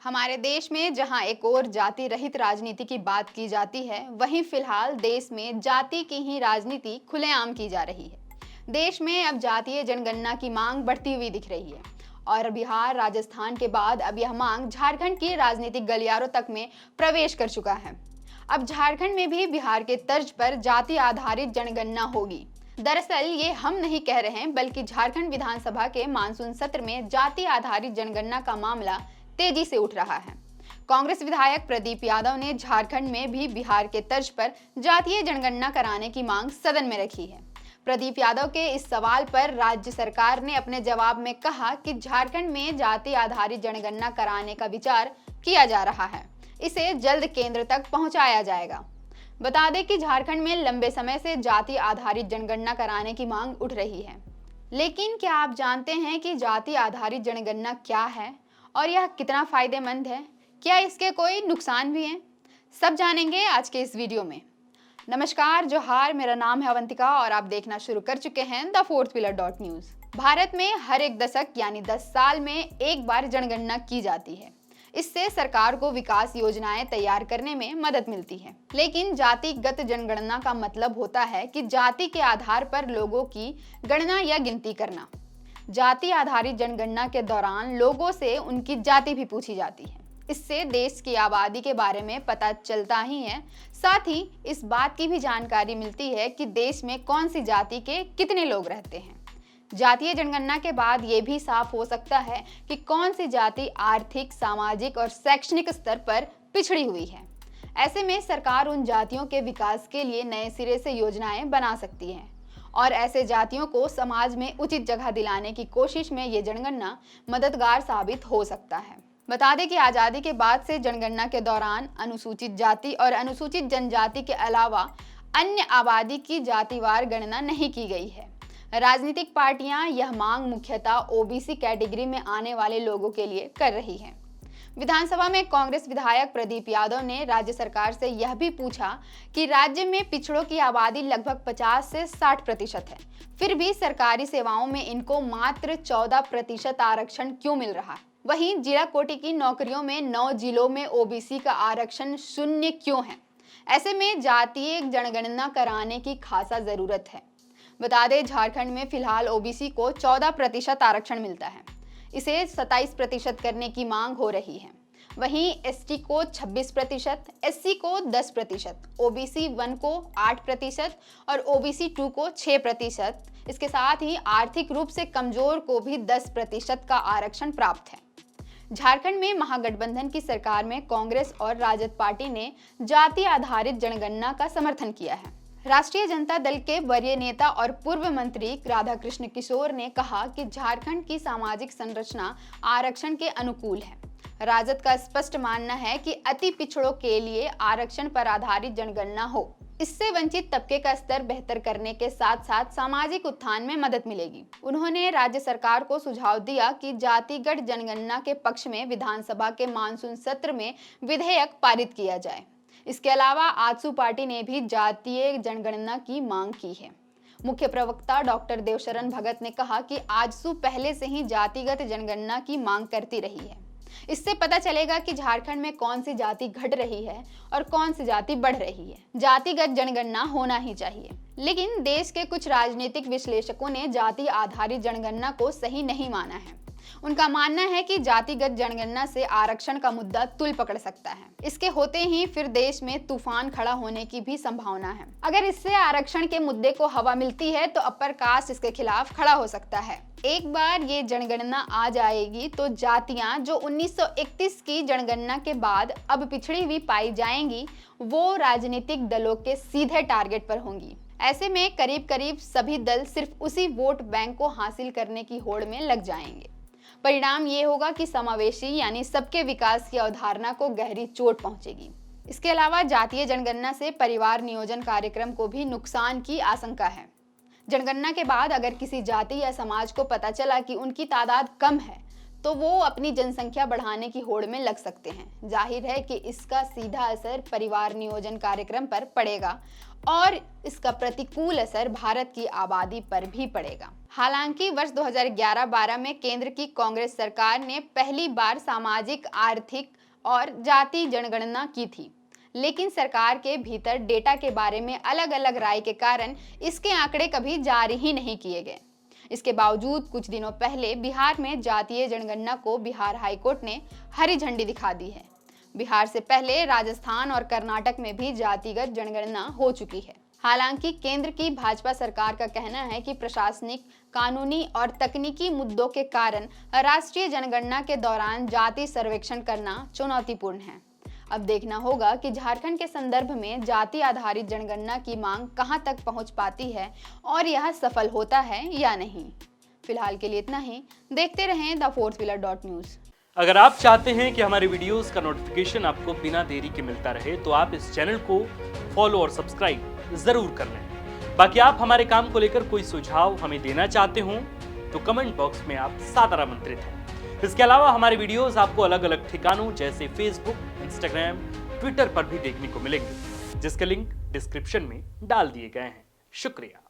हमारे देश में जहां एक और जाति रहित राजनीति की बात की जाती है, वहीं फिलहाल देश में जाति की ही राजनीति खुलेआम की जा रही है। देश में अब जातीय जनगणना की मांग बढ़ती हुई दिख रही है और बिहार, राजस्थान के बाद अब यह मांग झारखंड की राजनीतिक गलियारों तक में प्रवेश कर चुका है। अब झारखंड में भी बिहार के तर्ज पर जाति आधारित जनगणना होगी। दरअसल ये हम नहीं कह रहे हैं, बल्कि झारखंड विधानसभा के मानसून सत्र में जाति आधारित जनगणना का मामला तेजी से उठ रहा है। कांग्रेस विधायक प्रदीप यादव ने झारखंड में भी बिहार के तर्ज पर जातीय जनगणना कराने की मांग सदन में रखी है। प्रदीप यादव के इस सवाल पर राज्य सरकार ने अपने जवाब में कहा कि झारखंड में जाति आधारित जनगणना कराने का विचार किया जा रहा है, इसे जल्द केंद्र तक पहुंचाया जाएगा। बता दें कि झारखंड में लंबे समय से जाति आधारित जनगणना कराने की मांग उठ रही है, लेकिन क्या आप जानते हैं कि जाति आधारित जनगणना क्या है और यह कितना फायदेमंद है? क्या इसके कोई नुकसान भी हैं? सब जानेंगे आज के इस वीडियो में। नमस्कार, जोहार, मेरा नाम है अवंतिका और आप देखना शुरू कर चुके हैं the fourth pillar news. Bharat में हर एक दशक यानी 10 साल में एक बार जनगणना की जाती है। इससे सरकार को विकास योजनाएं तैयार करने में मदद मिलती है। लेकिन जातिगत जनगणना का मतलब होता है कि जाति के आधार पर लोगों की गणना या गिनती करना। जाति आधारित जनगणना के दौरान लोगों से उनकी जाति भी पूछी जाती है। इससे देश की आबादी के बारे में पता चलता ही है, साथ ही इस बात की भी जानकारी मिलती है कि देश में कौन सी जाति के कितने लोग रहते हैं। जातीय जनगणना के बाद ये भी साफ हो सकता है कि कौन सी जाति आर्थिक, सामाजिक और शैक्षणिक स्तर पर पिछड़ी हुई है। ऐसे में सरकार उन जातियों के विकास के लिए नए सिरे से योजनाएं बना सकती है और ऐसे जातियों को समाज में उचित जगह दिलाने की कोशिश में ये जनगणना मददगार साबित हो सकता है। बता दें कि आज़ादी के बाद से जनगणना के दौरान अनुसूचित जाति और अनुसूचित जनजाति के अलावा अन्य आबादी की जातिवार गणना नहीं की गई है। राजनीतिक पार्टियां यह मांग मुख्यतः ओबीसी कैटेगरी में आने वाले लोगों के लिए कर रही हैं। विधानसभा में कांग्रेस विधायक प्रदीप यादव ने राज्य सरकार से यह भी पूछा कि राज्य में पिछड़ों की आबादी लगभग 50 से 60% है, फिर भी सरकारी सेवाओं में इनको मात्र 14% आरक्षण क्यों मिल रहा है? वहीं जिला कोटी की नौकरियों में 9 जिलों में ओबीसी का आरक्षण शून्य क्यों है? ऐसे में जातीय जनगणना कराने की खासा जरूरत है। बता दें, झारखंड में फिलहाल ओबीसी को 14% आरक्षण मिलता है। इसे 27% करने की मांग हो रही है। वहीं एसटी को 26%, एससी को 10%, ओबीसी 1 को 8% और ओबीसी 2 को 6%। इसके साथ ही आर्थिक रूप से कमजोर को भी 10% का आरक्षण प्राप्त है। झारखंड में महागठबंधन की सरकार में कांग्रेस और राजद पार्टी ने जाति आधारित जनगणना का समर्थन किया है। राष्ट्रीय जनता दल के वरीय नेता और पूर्व मंत्री राधाकृष्ण किशोर ने कहा कि झारखंड की सामाजिक संरचना आरक्षण के अनुकूल है। राजद का स्पष्ट मानना है कि अति पिछड़ों के लिए आरक्षण पर आधारित जनगणना हो। इससे वंचित तबके का स्तर बेहतर करने के साथ साथ सामाजिक उत्थान में मदद मिलेगी। उन्होंने राज्य सरकार को सुझाव दिया कि जातिगत जनगणना के पक्ष में विधानसभा के मानसून सत्र में विधेयक पारित किया जाए। इसके अलावा आजसू पार्टी ने भी जातीय जनगणना की मांग की है। मुख्य प्रवक्ता डॉक्टर देवशरण भगत ने कहा कि आजसू पहले से ही जातिगत जनगणना की मांग करती रही है। इससे पता चलेगा कि झारखंड में कौन सी जाति घट रही है और कौन सी जाति बढ़ रही है। जातिगत जनगणना होना ही चाहिए, लेकिन देश के कुछ राजनीतिक विश्लेषकों ने जाति आधारित जनगणना को सही नहीं माना है। उनका मानना है कि जातिगत जनगणना से आरक्षण का मुद्दा तूल पकड़ सकता है। इसके होते ही फिर देश में तूफान खड़ा होने की भी संभावना है। अगर इससे आरक्षण के मुद्दे को हवा मिलती है तो अपर कास्ट इसके खिलाफ खड़ा हो सकता है। एक बार ये जनगणना आ जाएगी तो जातियां जो 1931 की जनगणना के बाद अब पिछड़ी हुई पाई जाएंगी, वो राजनीतिक दलों के सीधे टारगेट पर होंगी। ऐसे में करीब करीब सभी दल सिर्फ उसी वोट बैंक को हासिल करने की होड़ में लग जाएंगे। परिणाम ये होगा कि समावेशी यानी सबके विकास की अवधारणा को गहरी चोट पहुंचेगी। इसके अलावा जातीय जनगणना से परिवार नियोजन कार्यक्रम को भी नुकसान की आशंका है। जनगणना के बाद अगर किसी जाति या समाज को पता चला कि उनकी तादाद कम है, तो वो अपनी जनसंख्या बढ़ाने की होड़ में लग सकते हैं। जाहिर है कि इसका सीधा असर परिवार नियोजन कार्यक्रम पर पड़ेगा और इसका प्रतिकूल असर भारत की आबादी पर भी पड़ेगा। हालांकि वर्ष 2011-12 में केंद्र की कांग्रेस सरकार ने पहली बार सामाजिक, आर्थिक और जाति जनगणना की थी, लेकिन सरकार के भीतर डेटा के बारे में अलग अलग राय के कारण इसके आंकड़े कभी जारी ही नहीं किए गए। इसके बावजूद कुछ दिनों पहले बिहार में जातीय जनगणना को बिहार हाईकोर्ट ने हरी झंडी दिखा दी है। बिहार से पहले राजस्थान और कर्नाटक में भी जातिगत जनगणना हो चुकी है। हालांकि केंद्र की भाजपा सरकार का कहना है कि प्रशासनिक, कानूनी और तकनीकी मुद्दों के कारण राष्ट्रीय जनगणना के दौरान जाति सर्वेक्षण करना चुनौतीपूर्ण है। अब देखना होगा कि झारखंड के संदर्भ में जाति आधारित जनगणना की मांग कहां तक पहुंच पाती है और यह सफल होता है या नहीं। फिलहाल के लिए इतना ही। देखते रहें thefourthwheeler.news। अगर आप चाहते हैं कि हमारे वीडियोस का नोटिफिकेशन आपको बिना देरी के मिलता रहे तो आप इस चैनल को फॉलो और सब्सक्राइब जरूर कर लें। बाकी आप हमारे काम को लेकर कोई सुझाव हमें देना चाहते हो तो कमेंट बॉक्स में आप सादर आमंत्रित हैं। इसके अलावा हमारे वीडियोस आपको अलग अलग ठिकानों जैसे फेसबुक, इंस्टाग्राम, ट्विटर पर भी देखने को मिलेंगे, जिसके लिंक डिस्क्रिप्शन में डाल दिए गए हैं। शुक्रिया।